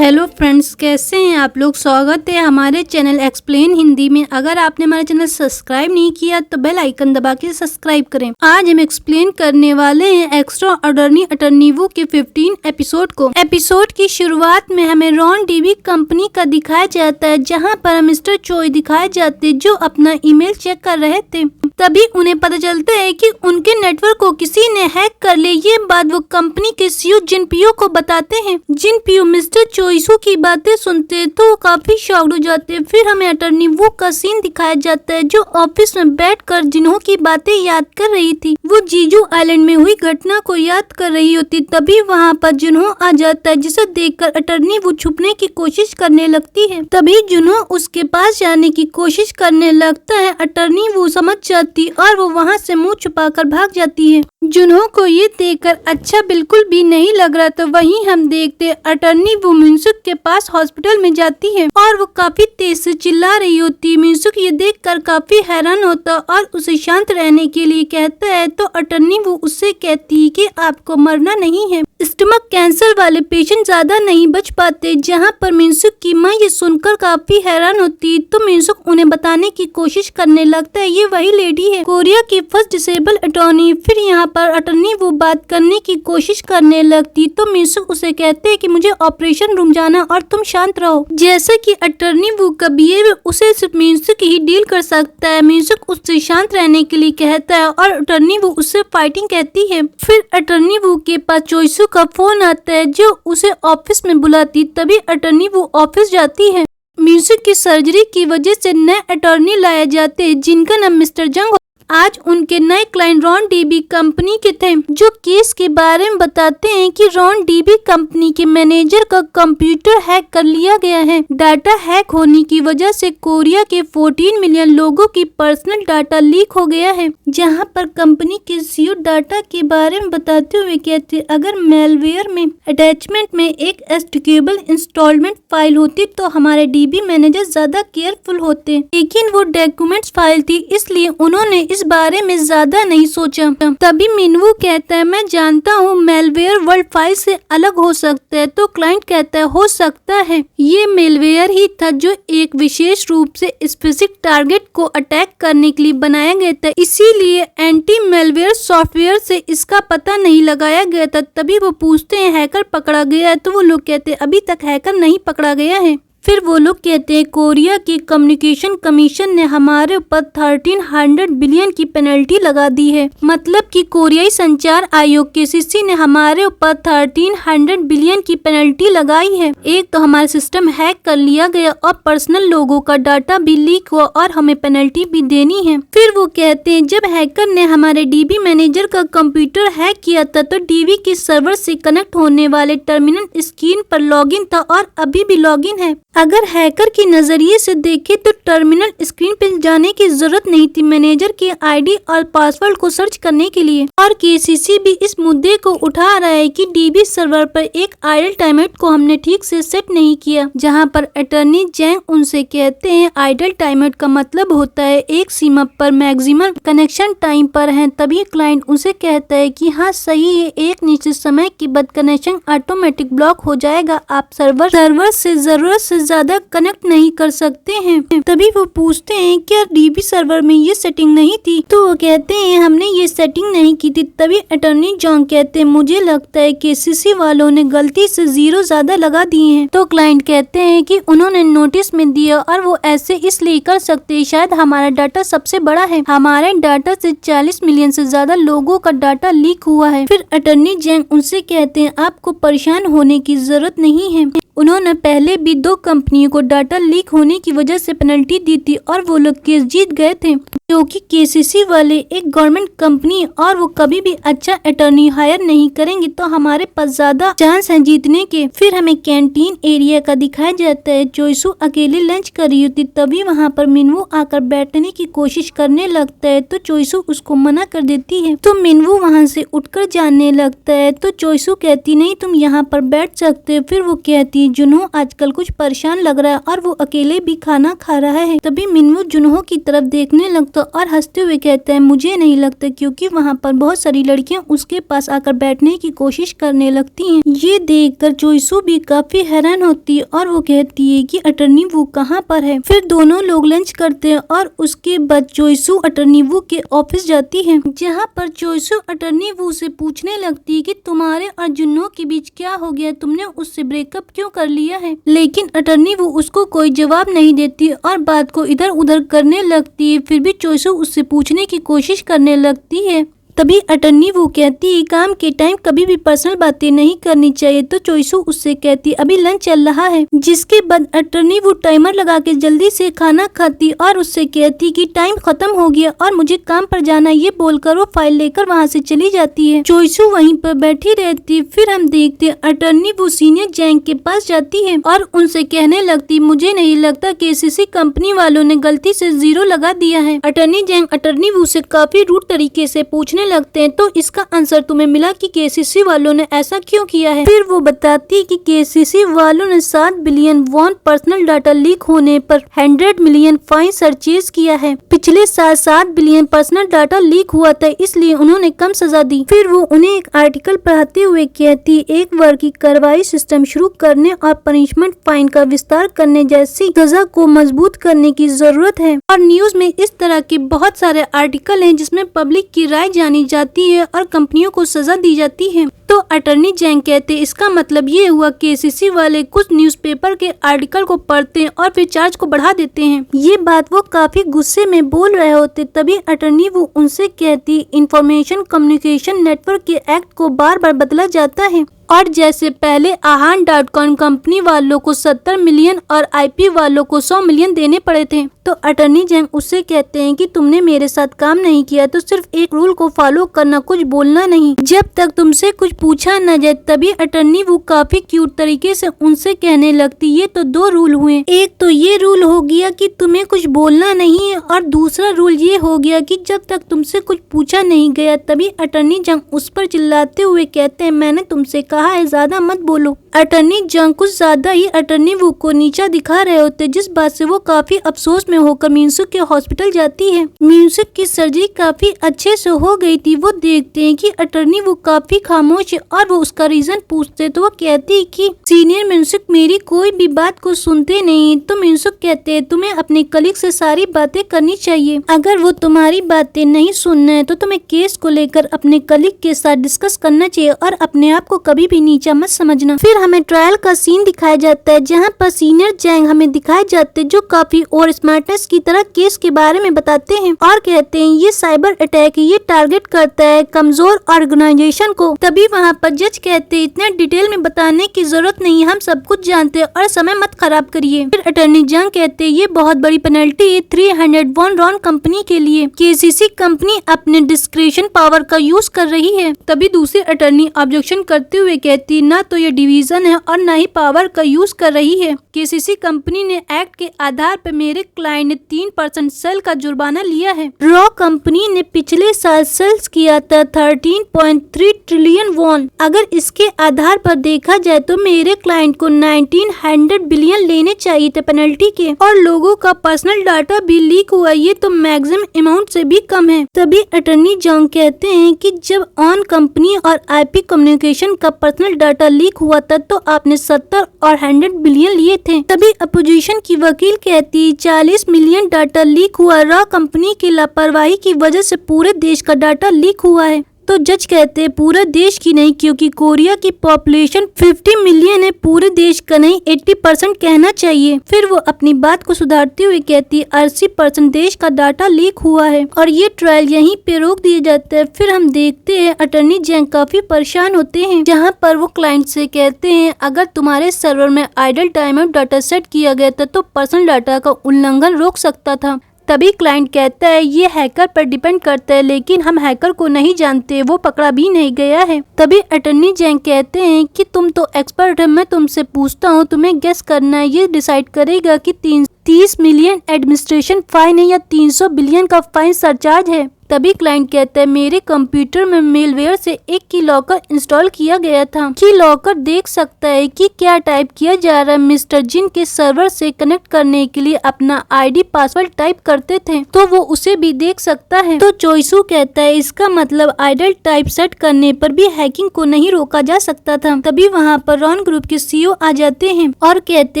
Hello friends, कैसे हैं आप लोग। स्वागत है हमारे चैनल एक्सप्लेन हिंदी में। अगर आपने हमारा चैनल सब्सक्राइब नहीं किया तो बेल आइकन दबा के सब्सक्राइब करें। आज हम एक्सप्लेन करने वाले हैं एक्स्ट्रा ऑर्डिनरी अटॉर्नी वू के 15 एपिसोड को। एपिसोड की शुरुआत में हमें रॉन डीबी कंपनी का दिखाया जाता है, जहां पर मिस्टर चोई दिखाए जाते जो अपना ईमेल चेक कर रहे थे। तभी उन्हें पता चलता है कि उनके नेटवर्क को किसी ने हैक कर लिया। ये बात वो कंपनी के सीईओ जिनपियो को बताते हैं। जिनपियो मिस्टर चोइसू की बातें सुनते तो वो काफी शॉक्ड हो जाते हैं। फिर हमें अटॉर्नी वू का सीन दिखाया जाता है, जो ऑफिस में बैठकर जिन्हों की बातें याद कर रही थी। वो जीजू आइलैंड में हुई घटना को याद कर रही होती। तभी वहाँ पर जुनहो आ जाता है, जिसे देखकर अटॉर्नी वू छुपने की कोशिश करने लगती है। तभी जुनहो उसके पास जाने की कोशिश करने लगता है। अटॉर्नी वू समझ जाती और वो वहाँ से मुंह छुपाकर भाग जाती है। जुनहो को ये देखकर अच्छा बिल्कुल भी नहीं लग रहा। तो वहीं हम देखते अटॉर्नी वू मिनसुक के पास हॉस्पिटल में जाती है और वो काफी तेज से चिल्ला रही होती। मिनसुक ये देखकर काफी हैरान होता और उसे शांत रहने के लिए कहता है। तो अटॉर्नी वू उससे कहती है कि आपको मरना नहीं है। स्टमक कैंसर वाले पेशेंट ज्यादा नहीं बच पाते। जहाँ पर मिनसुक की माँ ये सुनकर काफी हैरान होती, तो मिनसुक उन्हें बताने की कोशिश करने लगता है ये वही लेडी है, कोरिया की फर्स्ट डिसेबल अटॉर्नी। फिर यहाँ पर अटॉर्नी वो बात करने की कोशिश करने लगती, तो मिनसुक उसे कहते हैं कि मुझे ऑपरेशन रूम जाना और तुम शांत रहो। जैसे कि अटॉर्नी वो का बिहेवियर उसे सिर्फ मिनसुक ही डील कर सकता है। मिनसुक उससे शांत रहने के लिए कहता है और अटॉर्नी वो उससे फाइटिंग कहती है। फिर अटॉर्नी वो के पास चोइसू का फोन आता है, जो उसे ऑफिस में बुलाती। तभी अटॉर्नी वो ऑफिस जाती है। मिनसुक की सर्जरी की वजह से नए अटॉर्नी लाए जाते हैं, जिनका नाम मिस्टर जंग। आज उनके नए क्लाइंट रॉन डीबी कंपनी के थे, जो केस के बारे में बताते हैं कि रॉन डीबी कंपनी के मैनेजर का कंप्यूटर हैक कर लिया गया है। डाटा हैक होने की वजह से कोरिया के 14 मिलियन लोगों की पर्सनल डाटा लीक हो गया है। जहां पर कंपनी के सीईओ डाटा के बारे में बताते हुए कहते, अगर मेलवेयर में अटैचमेंट में एक एक्सेक्यूटेबल इंस्टॉलमेंट फाइल होती तो हमारे डीबी मैनेजर ज्यादा केयरफुल होते, लेकिन वो डॉक्यूमेंट्स फाइल थी, इसलिए उन्होंने इस बारे में ज्यादा नहीं सोचा। तभी मिनवू कहता है मैं जानता हूँ मेलवेयर वर्ल्ड फाइल से अलग हो सकता है। तो क्लाइंट कहता है हो सकता है ये मेलवेयर ही था, जो एक विशेष रूप से स्पेसिफिक टारगेट को अटैक करने के लिए बनाया गया था, इसीलिए एंटी मेलवेयर सॉफ्टवेयर से इसका पता नहीं लगाया गया था। तभी वो पूछते हैं हैकर पकड़ा गया है। तो वो लोग कहते हैं अभी तक हैकर नहीं पकड़ा गया है। फिर वो लोग कहते हैं कोरिया की कम्युनिकेशन कमीशन ने हमारे ऊपर 1300 बिलियन की पेनल्टी लगा दी है। मतलब कि कोरियाई संचार आयोग KCC ने हमारे ऊपर 1300 बिलियन की पेनल्टी लगाई है। एक तो हमारा सिस्टम हैक कर लिया गया और पर्सनल लोगों का डाटा भी लीक हुआ और हमें पेनल्टी भी देनी है। फिर वो कहते हैं जब हैकर ने हमारे डीबी मैनेजर का कंप्यूटर हैक किया था, तो डीबी के सर्वर से कनेक्ट होने वाले टर्मिनल स्क्रीन पर लॉगिन था और अभी भी लॉगिन है। अगर हैकर की नजरिए से देखें तो टर्मिनल स्क्रीन पर जाने की जरूरत नहीं थी मैनेजर के आईडी और पासवर्ड को सर्च करने के लिए। और KCC भी इस मुद्दे को उठा रहा है कि डीबी सर्वर पर एक आइडल टाइमआउट को हमने ठीक से सेट नहीं किया। जहां पर अटॉर्नी जैंग उनसे कहते हैं आइडल टाइमआउट का मतलब होता है एक सीमा पर मैक्सिमम कनेक्शन टाइम पर है। तभी क्लाइंट उसे कहता है कि हाँ सही है, एक निश्चित समय के बाद कनेक्शन ऑटोमेटिक ब्लॉक हो जाएगा, आप सर्वर से जरूरत से ज्यादा कनेक्ट नहीं कर सकते हैं। तभी वो पूछते हैं क्या डीबी सर्वर में ये सेटिंग नहीं थी। तो वो कहते हैं हमने ये सेटिंग नहीं की थी। तभी अटॉर्नी जॉन्ग कहते हैं मुझे लगता है KCC वालों ने गलती से 0 ज्यादा लगा दिए हैं। तो क्लाइंट कहते हैं कि उन्होंने नोटिस में दिया और वो ऐसे इसलिए कर सकते हैं, शायद हमारा डाटा सबसे बड़ा है, हमारे डाटा से 40 मिलियन से ज्यादा लोगों का डाटा लीक हुआ है। फिर अटॉर्नी जैंग उनसे कहते हैं आपको परेशान होने की जरूरत नहीं है, उन्होंने पहले भी 2 कंपनियों को डाटा लीक होने की वजह से पेनल्टी दी थी और वो लोग केस जीत गए थे, क्योंकि KCC वाले एक गवर्नमेंट कंपनी और वो कभी भी अच्छा अटॉर्नी हायर नहीं करेंगे, तो हमारे पास ज्यादा चांस है जीतने के। फिर हमें कैंटीन एरिया का दिखाया जाता है। चोइसू अकेले लंच कर रही होती, तभी वहाँ पर मिनवू आकर बैठने की कोशिश करने लगता है, तो चोइसू उसको मना कर देती है। तो मिनवू वहाँ से उठकर जाने लगता है, तो चोइसू कहती नहीं तुम यहाँ पर बैठ सकते हो। फिर वो कहती जुनहो आजकल कुछ परेशान परेशान लग रहा है और वो अकेले भी खाना खा रहा है। तभी मिनवू जुनहो की तरफ देखने लगता और हंसते हुए कहता है, मुझे नहीं लगता, क्योंकि वहाँ पर बहुत सारी लड़कियाँ उसके पास आकर बैठने की कोशिश करने लगती हैं। ये देखकर चोइसू भी काफी हैरान होती है और वो कहती है कि अटर्नी वू कहाँ पर है। फिर दोनों लोग लंच करते हैं और उसके बाद चोइसू अटर्नी वू के ऑफिस जाती है, जहाँ पर चोइसू अटर्नी वू से पूछने लगती है कि तुम्हारे और जुन्नो के बीच क्या हो गया, तुमने उससे ब्रेकअप क्यों कर लिया है। लेकिन अटर्नी वू उसको कोई जवाब नहीं देती और बात को इधर उधर करने लगती है। फिर भी चोइसू उससे पूछने की कोशिश करने लगती है। तभी अटर्नी वो कहती है, काम के टाइम कभी भी पर्सनल बातें नहीं करनी चाहिए। तो चोइसू उससे कहती, अभी लंच चल रहा है। जिसके बाद अटर्नी वो टाइमर लगा के जल्दी से खाना खाती और उससे कहती कि टाइम खत्म हो गया और मुझे काम पर जाना, ये बोलकर वो फाइल लेकर वहाँ से चली जाती है। चोइसू वहीं पर बैठी रहती। फिर हम देखते अटर्नी वो सीनियर जैंग के पास जाती है और उनसे कहने लगती, मुझे नहीं लगता केसीसी कंपनी वालों ने गलती से 0 लगा दिया है। अटर्नी जैंग अटर्नी वो से काफी रूड तरीके से पूछने लगते हैं, तो इसका आंसर तुम्हें मिला कि केसीसी वालों ने ऐसा क्यों किया है। फिर वो बताती है कि केसीसी वालों ने 7 billion won personal data leak होने पर 100 मिलियन फाइन सरचेज किया है। पिछले साल 7 बिलियन पर्सनल डाटा लीक हुआ था, इसलिए उन्होंने कम सजा दी। फिर वो उन्हें एक आर्टिकल पढ़ाते हुए कहती, एक वर्ग की कार्रवाई सिस्टम शुरू करने और पनिशमेंट फाइन का विस्तार करने जैसी सजा को मजबूत करने की जरूरत है। और न्यूज में इस तरह के बहुत सारे आर्टिकल हैं जिसमें पब्लिक की राय जानी जाती है और कंपनियों को सजा दी जाती है। तो अटर्नी जैंग कहते, इसका मतलब ये हुआ केसीसी वाले कुछ न्यूज़पेपर के आर्टिकल को पढ़ते हैं और फिर चार्ज को बढ़ा देते हैं। ये बात वो काफी गुस्से में बोल रहे होते। तभी अटर्नी वो उनसे कहती, इंफॉर्मेशन कम्युनिकेशन नेटवर्क के एक्ट को बार बार बदला जाता है और जैसे पहले आहान.com कंपनी वालों को 70 मिलियन और आईपी वालों को 100 मिलियन देने पड़े थे। तो अटर्नी जैंग उससे कहते हैं कि तुमने मेरे साथ काम नहीं किया तो सिर्फ एक रूल को फॉलो करना, कुछ बोलना नहीं जब तक तुमसे कुछ पूछा न जाए। तभी अटर्नी वो काफी क्यूट तरीके से उनसे कहने लगती, ये तो 2 रूल हुए। एक तो ये रूल हो गया कि तुम्हें कुछ बोलना नहीं है और दूसरा रूल ये हो गया कि जब तक तुमसे कुछ पूछा नहीं गया। तभी अटर्नी जैंग उस पर चिल्लाते हुए कहते हैं, मैंने तुमसे कहा है ज्यादा मत बोलो। अटर्नी जंग कुछ ज्यादा ही अटर्नी वू को नीचा दिखा रहे होते, जिस बात से वो काफी अफसोस में होकर मिनसुक के हॉस्पिटल जाती है। मिनसुक की सर्जरी काफी अच्छे से हो गई थी। वो देखते हैं कि अटर्नी वो काफी खामोश है और वो उसका रीजन पूछते तो वो कहती है कि सीनियर मिनसुक मेरी कोई भी बात को सुनते नहीं। तो मिनसुक कहते हैं, तुम्हें अपने कलीग से सारी बातें करनी चाहिए। अगर वो तुम्हारी बातें नहीं सुनना है तो तुम्हें केस को लेकर अपने कलीग के साथ डिस्कस करना चाहिए और अपने आप को कभी भी नीचा मत समझना। फिर हमें ट्रायल का सीन दिखाया जाता है जहाँ पर सीनियर जैंग हमें दिखाए जाते हैं जो काफी और स्मार्टनेस की तरह केस के बारे में बताते हैं और कहते हैं ये साइबर अटैक ये टारगेट करता है कमजोर ऑर्गेनाइजेशन को। तभी वहाँ पर जज कहते हैं, इतना डिटेल में बताने की जरूरत नहीं, हम सब कुछ जानते हैं और समय मत खराब करिए। फिर अटर्नी जंग कहते हैं, ये बहुत बड़ी पेनल्टी है 300 वॉन रॉन कंपनी के लिए। केसीसी कंपनी अपने डिस्क्रिप्शन पावर का यूज कर रही है। तभी दूसरी अटर्नी ऑब्जेक्शन करते हुए कहती, ना तो ये डिवीजन है और न ही पावर का यूज कर रही है। केसीसी कंपनी ने एक्ट के आधार पर मेरे क्लाइंट ने 3% सेल का जुर्माना लिया है। रॉ कंपनी ने पिछले साल सेल्स किया था 13.3 ट्रिलियन वॉन। अगर इसके आधार पर देखा जाए तो मेरे क्लाइंट को 1900 बिलियन लेने चाहिए थे पेनल्टी के। और लोगों का पर्सनल डाटा भी लीक हुआ, ये तो मैक्सिमम अमाउंट से भी कम है। तभी अटर्नी जंग कहते हैं कि जब ऑन कंपनी और आईपी कम्युनिकेशन का पर्सनल डाटा लीक हुआ था तो आपने 70 और 100 बिलियन लिए थे। तभी अपोजिशन की वकील कहती 40 मिलियन डाटा लीक हुआ, रॉ कंपनी की लापरवाही की वजह से पूरे देश का डाटा लीक हुआ है। तो जज कहते हैं पूरे देश की नहीं, क्योंकि कोरिया की पॉपुलेशन 50 मिलियन है, पूरे देश का नहीं 80% कहना चाहिए। फिर वो अपनी बात को सुधारते हुए कहती 80% देश का डाटा लीक हुआ है और ये ट्रायल यहीं पे रोक दिया जाता है। फिर हम देखते हैं अटर्नी जंग काफी परेशान होते हैं, जहाँ पर वो क्लाइंट से कहते हैं अगर तुम्हारे सर्वर में idle time out data set किया गया था तो पर्सनल डाटा का उल्लंघन रोक सकता था। तभी क्लाइंट कहता है ये हैकर पर डिपेंड करता है, लेकिन हम हैकर को नहीं जानते, वो पकड़ा भी नहीं गया है। तभी अटर्नी जंग कहते हैं कि तुम तो एक्सपर्ट है, मैं तुमसे पूछता हूँ, तुम्हें गेस करना है, ये डिसाइड करेगा कि 30 मिलियन एडमिनिस्ट्रेशन फाइन है या 300 बिलियन का फाइन सरचार्ज है। तभी क्लाइंट कहता है मेरे कंप्यूटर में मेलवेयर से एक की लॉकर इंस्टॉल किया गया था। की लॉकर देख सकता है कि क्या टाइप किया जा रहा है। मिस्टर जिन के सर्वर से कनेक्ट करने के लिए अपना आईडी पासवर्ड टाइप करते थे तो वो उसे भी देख सकता है। तो चोइसू कहता है इसका मतलब आइडल टाइप सेट करने पर भी हैकिंग को नहीं रोका जा सकता था। तभी वहाँ पर रॉन ग्रुप के सीईओ आ जाते हैं और कहते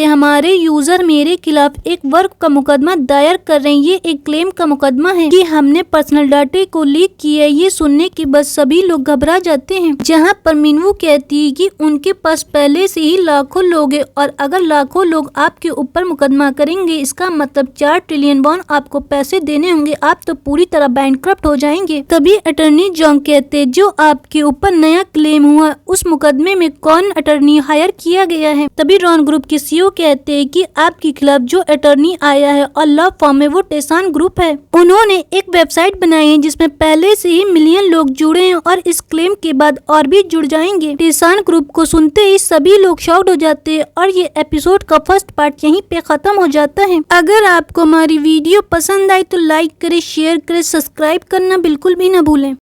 हैं हमारे यूजर मेरे खिलाफ एक वर्क का मुकदमा दायर कर रहे हैं। ये एक क्लेम का मुकदमा है कि हमने पर्सनल डाटा को लीक किया। ये सुनने के बाद सभी लोग घबरा जाते हैं, जहाँ पर मिनवू कहती है कि उनके पास पहले से ही लाखों लोग हैं और अगर लाखों लोग आपके ऊपर मुकदमा करेंगे इसका मतलब 4 ट्रिलियन वॉन आपको पैसे देने होंगे, आप तो पूरी तरह बैंकक्रप्ट हो जाएंगे। तभी अटर्नी जोंग कहते जो आपके ऊपर नया क्लेम हुआ उस मुकदमे में कौन अटर्नी हायर किया गया है। तभी रॉन ग्रुप के सीईओ कहते हैं कि आपके खिलाफ जो अटर्नी आया है और लॉ फॉर्म में वो टेसान ग्रुप है। उन्होंने एक वेबसाइट बनाई है जिसमें पहले से ही मिलियन लोग जुड़े हैं और इस क्लेम के बाद और भी जुड़ जाएंगे। टेसान ग्रुप को सुनते ही सभी लोग शॉक्ड हो जाते हैं और ये एपिसोड का फर्स्ट पार्ट यहीं पे खत्म हो जाता है। अगर आपको हमारी वीडियो पसंद आई तो लाइक करें, शेयर करें, सब्सक्राइब करना बिल्कुल भी न भूलें।